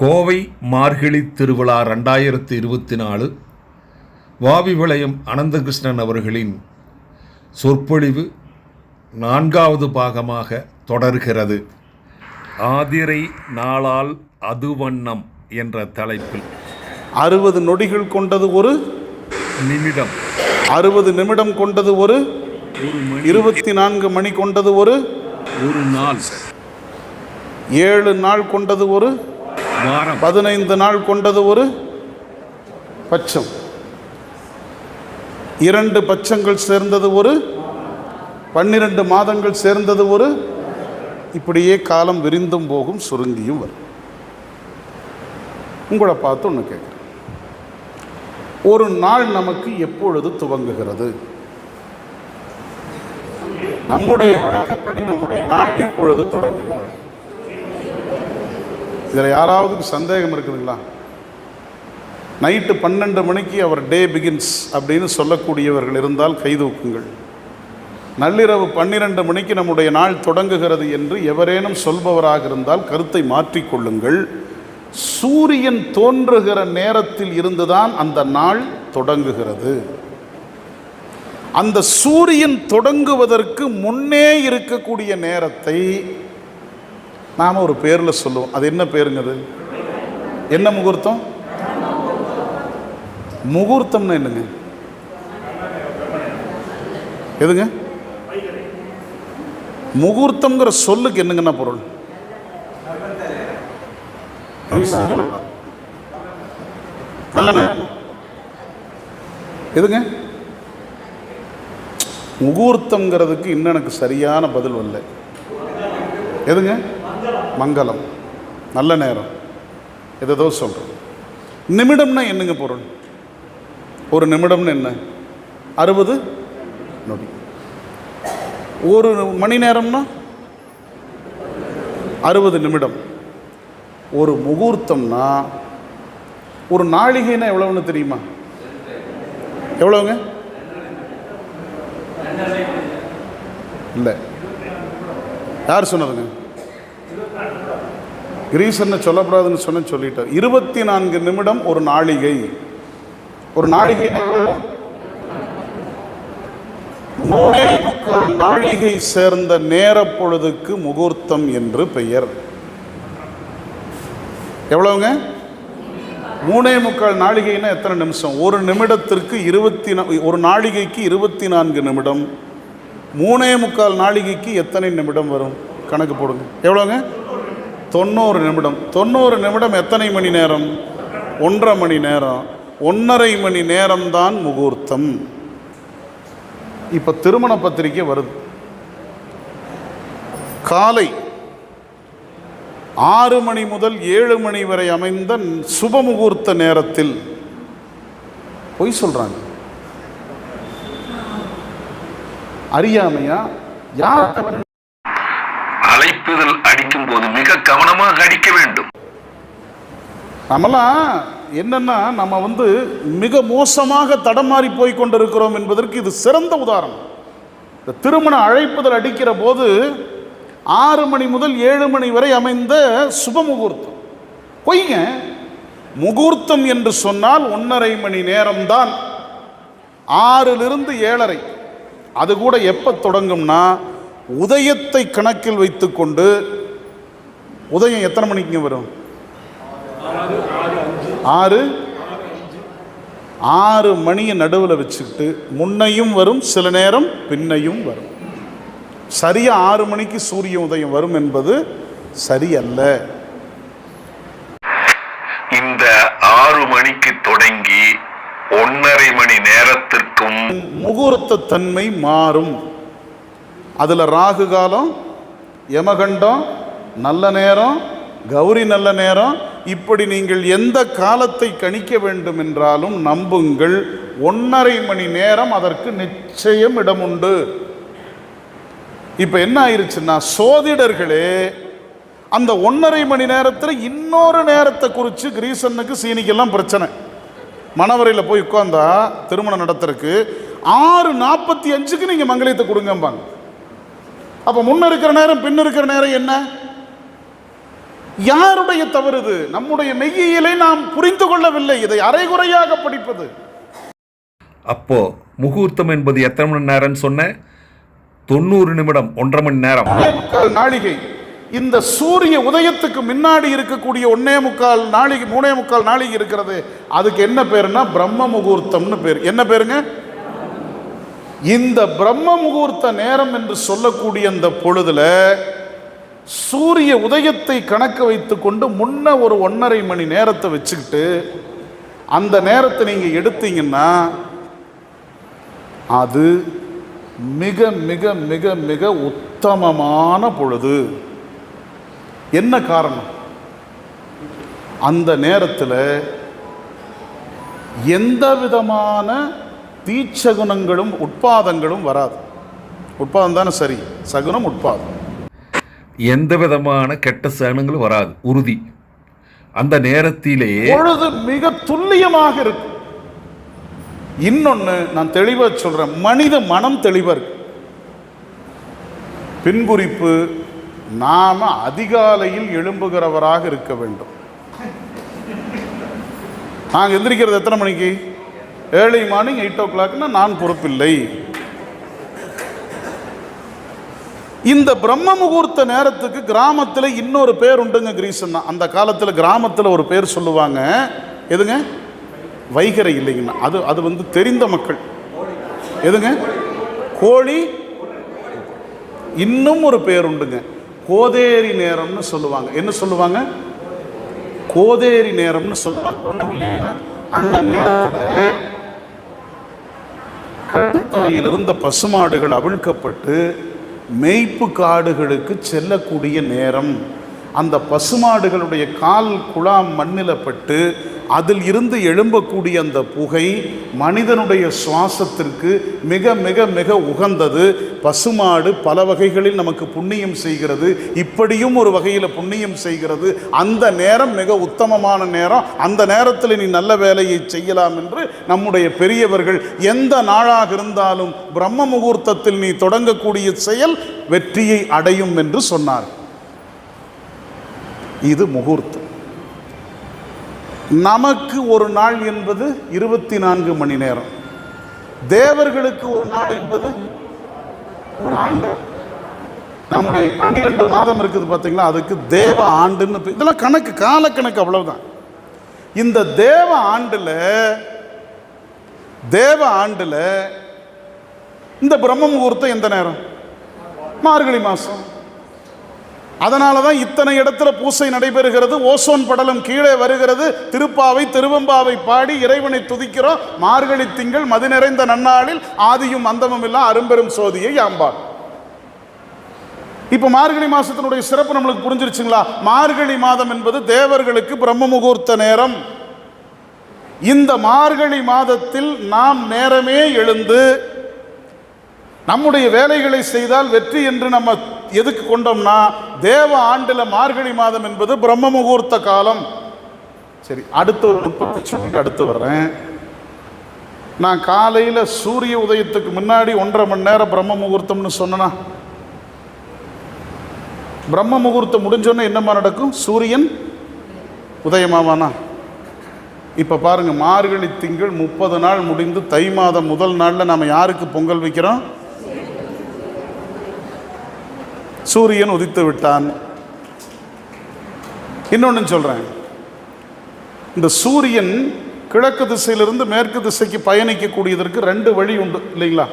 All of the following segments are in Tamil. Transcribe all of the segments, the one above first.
கோவை மார்கழி திருவிழா 2024 வாவிவளையம் அனந்தகிருஷ்ணன் அவர்களின் சொற்பொழிவு 4வது பாகமாக தொடர்கிறது. ஆதிரை நாளால் அதுவண்ணம் என்ற தலைப்பில் 60 நொடிகள் கொண்டது ஒரு நிமிடம், 60 நிமிடம் கொண்டது ஒரு 24 மணி கொண்டது ஒரு நாள், 7 நாள் கொண்டது ஒரு வாரம், 15 நாள் கொண்டது ஒரு பட்சம், 2 பட்சங்கள் சேர்ந்தது ஒரு 12 மாதங்கள் சேர்ந்தது ஒரு, இப்படியே காலம் விரிந்தும் போகும், சுருங்கியும் வரும். உங்களை பார்த்து ஒன்று கேட்குறேன், ஒரு நாள் நமக்கு எப்பொழுது துவங்குகிறது? நம்முடைய நாள் எப்பொழுது தொடங்குகிறது? இதில் யாராவது சந்தேகம் இருக்குதுங்களா? நைட்டு 12 மணிக்கு அவர் டே பிகின்ஸ் அப்படின்னு சொல்லக்கூடியவர்கள் இருந்தால் கைதூக்குங்கள். நள்ளிரவு 12 மணிக்கு நம்முடைய நாள் தொடங்குகிறது என்று எவரேனும் சொல்பவராக இருந்தால் கருத்தை மாற்றிக்கொள்ளுங்கள். சூரியன் தோன்றுகிற நேரத்தில் இருந்துதான் அந்த நாள் தொடங்குகிறது. அந்த சூரியன் தொடங்குவதற்கு முன்னே இருக்கக்கூடிய நேரத்தை நாம் ஒரு பேரில் சொல்லுவோம். அது என்ன பேருங்க? அது என்ன முகூர்த்தம்? முகூர்த்தம்னா என்னங்க? எதுங்க முகூர்த்தம்ங்கிற சொல்லுக்கு என்னங்கண்ணா பொருள்? எதுங்க முகூர்த்தம்ங்கிறதுக்கு இன்னும் எனக்கு சரியான பதில் வரல. எதுங்க? மங்களம், நல்ல நேரம், எதோ சொல்கிறோம். நிமிடம்னா என்னங்க பொருள்? ஒரு நிமிடம்னு என்ன? 60 நொடி. ஒரு மணி நேரம்னா 60 நிமிடம். ஒரு முகூர்த்தம்னா ஒரு நாளிகைன்னா எவ்வளவுன்னு தெரியுமா? எவ்வளவுங்க? இல்லை, யார் சொன்னதுங்க? கிரீசன்னு சொல்லப்படாதுன்னு சொல்லிட்டார். 24 நிமிடம் ஒரு நாளிகை. ஒரு நாளிகை நாளிகை சேர்ந்த நேர பொழுதுக்கு முகூர்த்தம் என்று பெயர். எவ்வளவுங்க? 3/4 நாளிகைன்னா எத்தனை நிமிஷம்? ஒரு நிமிடத்திற்கு ஒரு நாளிகைக்கு 24 நிமிடம். 3/4 நாளிகைக்கு எத்தனை நிமிடம் வரும்? கணக்கு போடுங்க. எவ்வளோங்க? 90 நிமிடம். 90 நிமிடம் எத்தனை மணி நேரம்? 1.5 மணி நேரம். 1.5 மணி நேரம்தான் முகூர்த்தம். இப்போ திருமண பத்திரிக்கை வருது. காலை 6 மணி முதல் 7 மணி வரை அமைந்த சுப முகூர்த்த நேரத்தில் பொய் சொல்றாங்க. அறியாமையா? யார் அழைப்புதல் அடிக்கும் போது மிக கவனமாக அடிக்க வேண்டும். நம்மளாம் என்னன்னா நம்ம மிக மோசமாக தடமாறி போய் கொண்டிருக்கிறோம் என்பதற்கு இது சிறந்த உதாரணம். இந்த திருமண அழைப்புதல் அடிக்கிற போது 6 மணி முதல் 7 மணி வரை அமைந்த சுப முகூர்த்தம் பொய்ங்க. முகூர்த்தம் என்று சொன்னால் 1.5 மணி நேரம்தான். 6லிருந்து 7:30. அது கூட எப்போ தொடங்கும்னா உதயத்தை கணக்கில் வைத்துக்கொண்டு, உதயம் எத்தனை மணிக்கு வரும்? 6 மணியை நடுவில் வச்சுக்கிட்டு முன்னையும் வரும், சில நேரம் பின்னையும் வரும். சரியா 6 மணிக்கு சூரிய உதயம் வரும் என்பது சரியல்ல. இந்த 6 மணிக்கு தொடங்கி 1.5 மணி நேரத்திற்கும் முகூர்த்த தன்மை மாறும். அதுல ராகு காலம், யமகண்டம், நல்ல நேரம், கௌரி நல்ல நேரம், இப்படி நீங்கள் எந்த காலத்தை கணிக்க வேண்டும் என்றாலும் நம்புங்கள், 1.5 மணி நேரம் அதற்கு நிச்சயம் இடம் உண்டு. இப்ப என்ன ஆயிருச்சுன்னா, சோதிடர்களே அந்த 1.5 மணி நேரத்தில் இன்னொரு நேரத்தை குறித்து கிரீசனுக்கு சீனிக்கெல்லாம் பிரச்சனை. மணவரையில் போய் உட்கார்ந்தா திருமணம் நடத்துறதுக்கு 6:45க்கு நீங்கள் மங்களத்தை கொடுங்கம்பாங்க. அப்போ முன்ன இருக்கிற நேரம் பின்ன இருக்கிற நேரம் என்ன? யாருடைய தவறு இது? நம்முடைய மெய்யியலை நாம் புரிந்து கொள்ளவில்லை. இதை அரைகுறையாக படிப்பது. அப்போ முகூர்த்தம் என்பது எத்தனை மணி நேரம் சொன்ன? 90 நிமிடம், 1.5 மணி நேரம், நாழிகை. இந்த சூரிய உதயத்துக்கு முன்னாடி இருக்கக்கூடிய 1.25 நாழிகை, 3.25 நாழிகை இருக்கிறது, அதுக்கு என்ன பேருன்னா பிரம்ம முகூர்த்தம்னு பேர். என்ன பேருங்க? இந்த பிரம்ம முகூர்த்த நேரம் என்று சொல்லக்கூடிய அந்த பொழுதுல சூரிய உதயத்தை கணக்கு வைத்து கொண்டு முன்ன ஒரு 1.5 மணி நேரத்தை வச்சுக்கிட்டு அந்த நேரத்தை நீங்க எடுத்தீங்கன்னா அது மிக மிக மிக மிக உத்தமமான பொழுது. என்ன காரணம்? அந்த நேரத்தில் எந்த விதமான தீச்சகுனங்களும் உட்பாதங்களும் வராது. உட்பாதம் தானே சரி, சகுனம் உட்பாதம். எந்த விதமான கெட்ட சகுனங்களும் வராது, உறுதி. அந்த நேரத்திலே பொழுது மிக துல்லியமாக இருக்கு. இன்னொன்னு நான் தெளிவா சொல்றேன், மனித மனம் தெளிவா இருக்கு. பின்குறிப்பு, நாம அதிகாலையில் எழும்புகிறவராக இருக்க வேண்டும். நாங்கள் எந்திரிக்கிறது எத்தனை மணிக்கு? Early morning 8 o'clock. நான் பொறுப்பில்லை. இந்த பிரம்ம முகூர்த்த நேரத்துக்கு கிராமத்தில் இன்னொரு பேர் உண்டுங்க, கிரீசன். அந்த காலத்தில் கிராமத்தில் ஒரு பேர் சொல்லுவாங்க. எதுங்க? வைகரை இல்லைங்கண்ணா, அது வந்து தெரிந்த மக்கள். எதுங்க? கோழி. இன்னும் ஒரு பேர் உண்டுங்க, கோதேரி நேரம்னு சொல்லுவாங்க. என்ன சொல்லுவாங்க? கோதேரி நேரம்னு சொல்லுவாங்க. இருந்த பசுமாடுகள் அவிழ்க்கப்பட்டு மேய்ப்பு காடுகளுக்கு செல்லக்கூடிய நேரம். அந்த பசுமாடுகளுடைய கால் குழாம் மண்ணில் பட்டு அதில் இருந்து எழும்பக்கூடிய அந்த புகை மனிதனுடைய சுவாசத்திற்கு மிக மிக மிக உகந்தது. பசுமாடு பல வகைகளில் நமக்கு புண்ணியம் செய்கிறது, இப்படியும் ஒரு வகையில் புண்ணியம் செய்கிறது. அந்த நேரம் மிக உத்தமமான நேரம். அந்த நேரத்தில் நீ நல்ல வேலையை செய்யலாம் என்று நம்முடைய பெரியவர்கள் எந்த நாளாக இருந்தாலும் பிரம்ம முகூர்த்தத்தில் நீ தொடங்கக்கூடிய செயல் வெற்றியை அடையும் என்று சொன்னார். இது முகூர்த்தம். நமக்கு ஒரு நாள் என்பது 24 மணி நேரம். தேவர்களுக்கு ஒரு நாள் என்பது நம்முடைய 12 மாதம் இருக்குது பார்த்தீங்களா, அதுக்கு தேவ ஆண்டுன்னு. இதெல்லாம் கணக்கு, காலக்கணக்கு, அவ்வளவுதான். இந்த தேவ ஆண்டுல இந்த பிரம்ம முகூர்த்தம் எந்த நேரம்? மார்கழி மாசம். அதனால தான் இத்தனை இடத்துல பூசை நடைபெறுகிறது. ஓசோன் படலம் கீழே வருகிறது. திருப்பாவை திருவெம்பாவை பாடி இறைவனை துதிக்கிறோம். மார்கழி திங்கள் மது நிறைந்த நன்னாளில் ஆதியும் அந்தமும் இல்லா அரும்பெரும் சோதியை ஆம்பாள். இப்ப மார்கழி மாசத்தினுடைய சிறப்பு நம்மளுக்கு புரிஞ்சிருச்சுங்களா? மார்கழி மாதம் என்பது தேவர்களுக்கு பிரம்ம முகூர்த்த நேரம். இந்த மார்கழி மாதத்தில் நாம் நேரமே எழுந்து நம்முடைய வேலைகளை செய்தால் வெற்றி என்று நம்ம எதுக்கு கொண்டோம்னா, தேவ ஆண்டுல மார்கழி மாதம் என்பது பிரம்ம முகூர்த்த காலம். சரி, அடுத்த ஒரு நுட்பத்தை சொல்லி அடுத்து வர்றேன். நான் காலையில் சூரிய உதயத்துக்கு முன்னாடி 1.5 மணி நேரம் பிரம்ம முகூர்த்தம்னு சொன்னா, பிரம்ம முகூர்த்தம் முடிஞ்சோன்னு என்னமா நடக்கும்? சூரியன் உதயமாவானா? இப்போ பாருங்க, மார்கழி திங்கள் 30 நாள் முடிந்து தை மாதம் முதல் நாளில் நம்ம யாருக்கு பொங்கல் வைக்கிறோம்? சூரியன் உதித்து விட்டான். இன்னொன்று சொல்றேன், இந்த சூரியன் கிழக்கு திசையிலிருந்து மேற்கு திசைக்கு பயணிக்கக்கூடியதற்கு 2 வழி உண்டு இல்லைங்களா?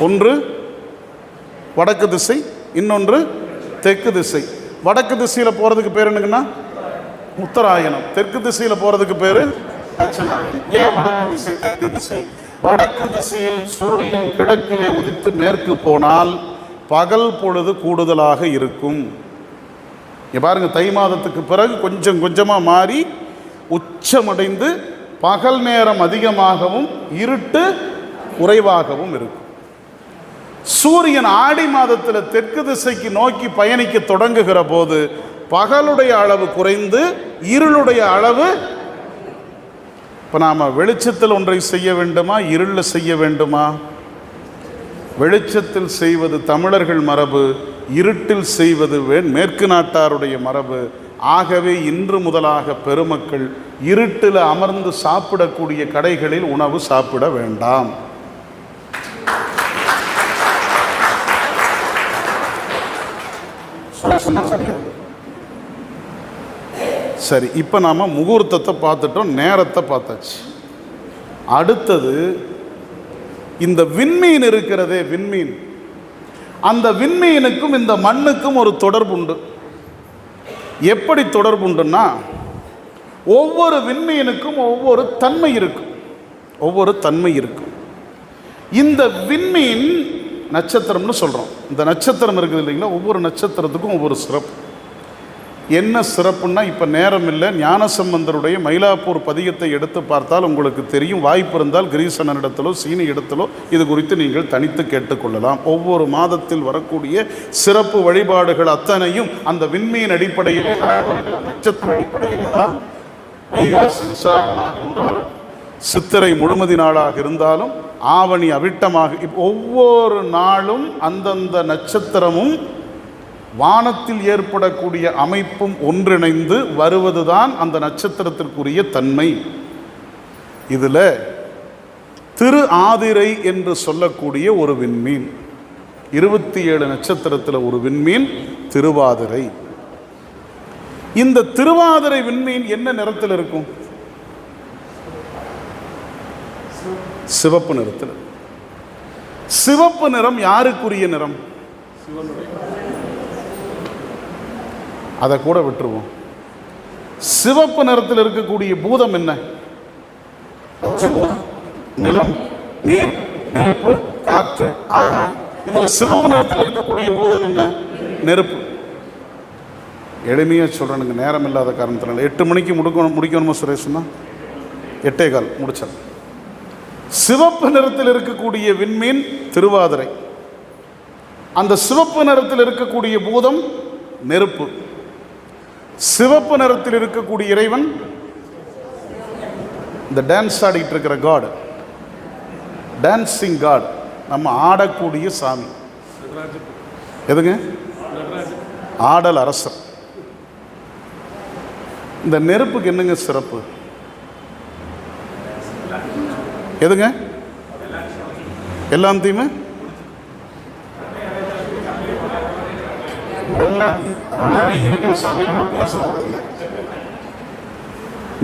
ஒன்று வடக்கு திசை, இன்னொன்று தெற்கு திசை. வடக்கு திசையில் போறதுக்கு பேர் என்னங்கன்னா உத்தராயணம். தெற்கு திசையில் போறதுக்கு பேரு வடக்கு திசையில் சூரியன் கிழக்கிலே உதித்து மேற்கு போனால் பகல் பொழுது கூடுதலாக இருக்கும். பாருங்க, தை மாதத்துக்கு பிறகு கொஞ்சம் கொஞ்சமா மாறி உச்சமடைந்து பகல் நேரம் அதிகமாகவும் இருட்டு குறைவாகவும் இருக்கும். சூரியன் ஆடி மாதத்தில் தெற்கு திசைக்கு நோக்கி பயணிக்க தொடங்குகிற போது பகலுடைய அளவு குறைந்து இருளுடைய அளவு. இப்ப நாம வெளிச்சத்தில் ஒன்றை செய்ய வேண்டுமா, இருளில் செய்ய வேண்டுமா? வெளிச்சத்தில் செய்வது தமிழர்கள் மரபு, இருட்டில் செய்வது மேற்கு நாட்டாருடைய மரபு. ஆகவே இன்று முதலாக பெருமக்கள் இருட்டில் அமர்ந்து சாப்பிடக்கூடிய கடைகளில் உணவு சாப்பிட வேண்டாம். சரி, இப்போ நாம் முகூர்த்தத்தை பார்த்துட்டோம், நேரத்தை பார்த்தாச்சு. அடுத்தது இந்த விண்மீன் இருக்கிறதே, விண்மீன், அந்த விண்மீனுக்கும் இந்த மண்ணுக்கும் ஒரு தொடர்பு உண்டு. எப்படி தொடர்பு உண்டுன்னா, ஒவ்வொரு விண்மீனுக்கும் ஒவ்வொரு தன்மை இருக்கும், ஒவ்வொரு தன்மை இருக்கும். இந்த விண்மீன் நட்சத்திரம்னு சொல்கிறோம். இந்த நட்சத்திரம் இருக்குது இல்லைங்களா, ஒவ்வொரு நட்சத்திரத்துக்கும் ஒவ்வொரு சிறப்பு. என்ன சிறப்புன்னா, இப்போ நேரம் இல்லை, ஞானசம்பந்தருடைய மயிலாப்பூர் பதிகத்தை எடுத்து பார்த்தால் உங்களுக்கு தெரியும். வாய்ப்பு இருந்தால் கிரீசனிடத்திலோ சீனி இடத்திலோ இது குறித்து நீங்கள் தனித்து கேட்டுக்கொள்ளலாம். ஒவ்வொரு மாதத்தில் வரக்கூடிய சிறப்பு வழிபாடுகள் அத்தனையும் அந்த விண்மீன் அடிப்படையில், சித்திரை முழுமதி நாளாக இருந்தாலும் ஆவணி அவிட்டமாக, ஒவ்வொரு நாளும் அந்தந்த நட்சத்திரமும் வானத்தில் ஏற்படக்கூடிய அமைப்பும் ஒன்றிணைந்து வருவதுதான் அந்த நட்சத்திரத்திற்குரிய தன்மை. இதில் திரு ஆதிரை என்று சொல்லக்கூடிய ஒரு விண்மீன், 27 நட்சத்திரத்தில் ஒரு விண்மீன் திருவாதிரை. இந்த திருவாதிரை விண்மீன் என்ன நிறத்தில் இருக்கும்? சிவப்பு நிறத்தில். சிவப்பு நிறம் யாருக்குரிய நிறம்? அதை கூட விட்டுருவோம். சிவப்பு நிறத்தில் இருக்கக்கூடிய பூதம் என்ன? நிலம், நீர், நெருப்பு, காற்று. சிவப்பு நிறத்தில் இருக்கக்கூடிய பூதம் என்ன? நெருப்பு. எளிமையாக சொல்கிறேனுங்க, நேரம் இல்லாத காரணத்தினால. 8 மணிக்கு முடிக்கணுமா சுரேஷ்னா? 8:15 முடிச்சேன். சிவப்பு நிறத்தில் இருக்கக்கூடிய விண்மீன் திருவாதிரை. அந்த சிவப்பு நிறத்தில் இருக்கக்கூடிய பூதம் நெருப்பு. சிவப்பு நிறத்தில் இருக்கக்கூடிய இறைவன் இந்த டான்ஸ் ஆடிட்டு இருக்கிற காட், டான்சிங் காட், நம்ம ஆடக்கூடிய சாமி. எதுங்க? ஆடல் அரசர். இந்த நெருப்புக்கு என்னங்க சிறப்பு? எதுங்க? எல்லாம் தீமை.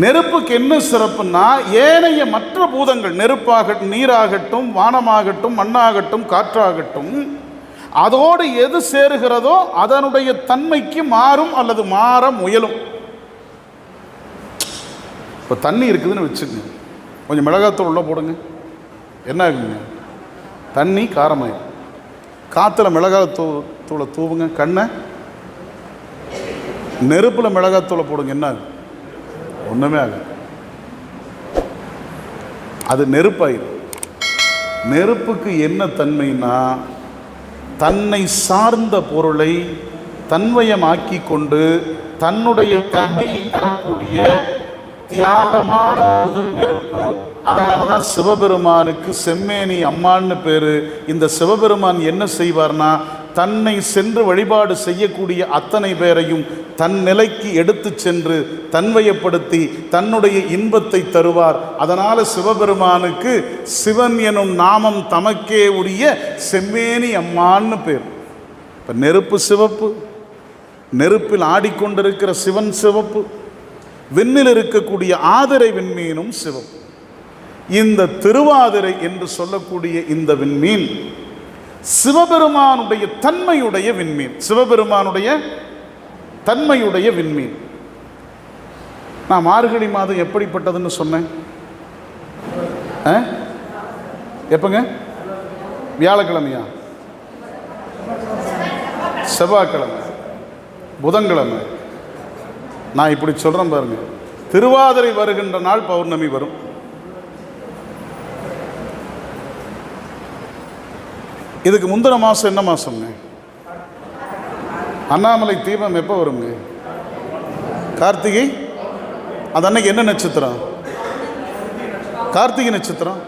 நெருப்புக்கு என்ன சிறப்புன்னா, ஏனைய மற்ற பூதங்கள், நெருப்பாகட்டும், நீராகட்டும், வானமாகட்டும், மண்ணாகட்டும், காற்றாகட்டும், அதோடு எது சேருகிறதோ அதனுடைய தன்மைக்கு மாறும் அல்லது மாற முயலும். இப்போ தண்ணி இருக்குதுன்னு வச்சுக்கோங்க, கொஞ்சம் மிளகாத்தூள் உள்ள போடுங்க, என்ன ஆகுங்க? தண்ணி காரமாயிடும். காற்றுல மிளகாத்தூளை தூவுங்க, கண்ணை நெருப்பில் மிளகாத்தூளை போடுங்க, என்ன ஆகும்? ஒன்றுமே ஆகும். அது நெருப்பாயிடும். நெருப்புக்கு என்ன தன்மைனா, தன்னை சார்ந்த பொருளை தன்வயமாக்கி கொண்டு தன்னுடைய தன்மையை தியாகமான சிவபெருமானுக்கு செம்மேனி அம்மான்னு பேரு. இந்த சிவபெருமான் என்ன செய்வார்னா, தன்னை சென்று வழிபாடு செய்யக்கூடிய அத்தனை பேரையும் தன் நிலைக்கு எடுத்து சென்று தன்வயப்படுத்தி தன்னுடைய இன்பத்தை தருவார். அதனால சிவபெருமானுக்கு சிவன் எனும் நாமம் தமக்கே உரிய செம்மேனி அம்மான்னு பேர். இப்போ நெருப்பு சிவப்பு, நெருப்பில் ஆடிக்கொண்டிருக்கிற சிவன் சிவப்பு, விண்ணில் இருக்கக்கூடிய ஆதிரை விண்மீனும் சிவப்பு. இந்த திருவாதிரை என்று சொல்லக்கூடிய இந்த விண்மீன் சிவபெருமானுடைய தன்மையுடைய விண்மீன், சிவபெருமானுடைய தன்மையுடைய விண்மீன். நான் மார்கழி மாதம் எப்படிப்பட்டதுன்னு சொன்னேன்? எப்பங்க? வியாழக்கிழமையா? செவ்வாய்க்கிழமை, புதன்கிழமை. நான் இப்படி சொல்கிறேன் பாருங்க, திருவாதிரை வருகின்ற நாள் பௌர்ணமி வரும். இதுக்கு முந்தின மாதம் என்ன மாதம்ங்க? அண்ணாமலை தீபம் எப்போ வருங்க? கார்த்திகை. அது அன்னைக்கு என்ன நட்சத்திரம்? கார்த்திகை நட்சத்திரம்.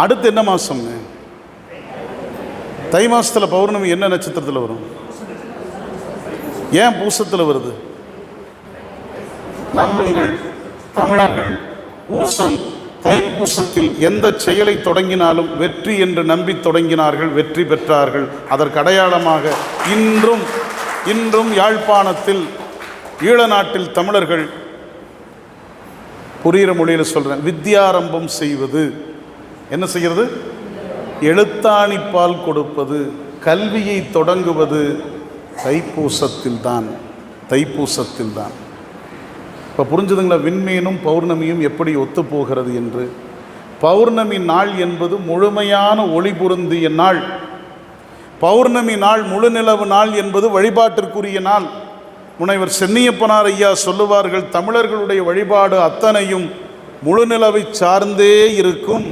அடுத்து என்ன மாதம்ங்க? தை மாசத்துல பௌர்ணமி என்ன நட்சத்திரத்தில் வரும்? ஏன் பூசத்தில் வருது? தமிழர்கள் பூசம் தைப்பூசத்தில் எந்த செயலை தொடங்கினாலும் வெற்றி என்று நம்பி தொடங்கினார்கள், வெற்றி பெற்றார்கள். அதற்கு அடையாளமாக இன்றும் யாழ்ப்பாணத்தில் ஈழ நாட்டில் தமிழர்கள், புரிகிற மொழியில் சொல்கிறேன், வித்யாரம்பம் செய்வது. என்ன செய்கிறது? எழுத்தாணிப்பால் கொடுப்பது, கல்வியை தொடங்குவது தைப்பூசத்தில்தான். இப்போ புரிஞ்சுதுங்களா விண்மீனும் பௌர்ணமியும் எப்படி ஒத்துப்போகிறது என்று? பௌர்ணமி நாள் என்பது முழுமையான ஒளி பொருந்திய நாள். பௌர்ணமி நாள், முழுநிலவு நாள் என்பது வழிபாட்டிற்குரிய நாள். முனைவர் சென்னியப்பனார் ஐயா சொல்லுவார்கள், தமிழர்களுடைய வழிபாடு அத்தனையும் முழுநிலவை சார்ந்தே இருக்கும்.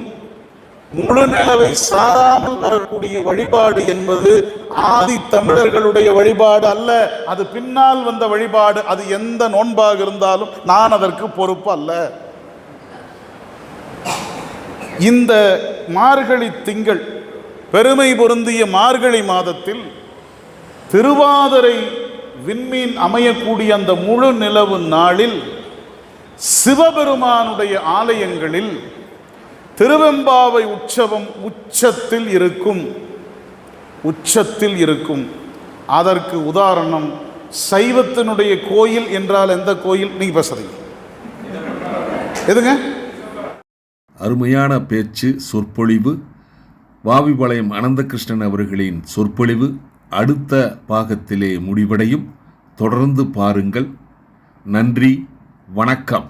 முழுநிலவை சாராமல் வரக்கூடிய வழிபாடு என்பது ஆதி தமிழர்களுடைய வழிபாடு அல்ல, அது பின்னால் வந்த வழிபாடு. அது எந்த நோன்பாக இருந்தாலும் நான் அதற்கு பொறுப்பு அல்ல. இந்த மார்கழி திங்கள், பெருமை பொருந்திய மார்கழி மாதத்தில் திருவாதிரை விண்மீன் அமையக்கூடிய அந்த முழு நிலவு நாளில் சிவபெருமானுடைய ஆலயங்களில் திருவெம்பாவை உற்சவம் உச்சத்தில் இருக்கும். அதற்கு உதாரணம் சைவத்தினுடைய கோயில் என்றால் எந்த கோயில்? நீங்க பேசுறீங்க எதுங்க? அருமையான பேச்சு, சொற்பொழிவு. வாவிபாளையம் அனந்தகிருஷ்ணன் அவர்களின் சொற்பொழிவு அடுத்த பாகத்திலே முடிவடையும். தொடர்ந்து பாருங்கள். நன்றி, வணக்கம்.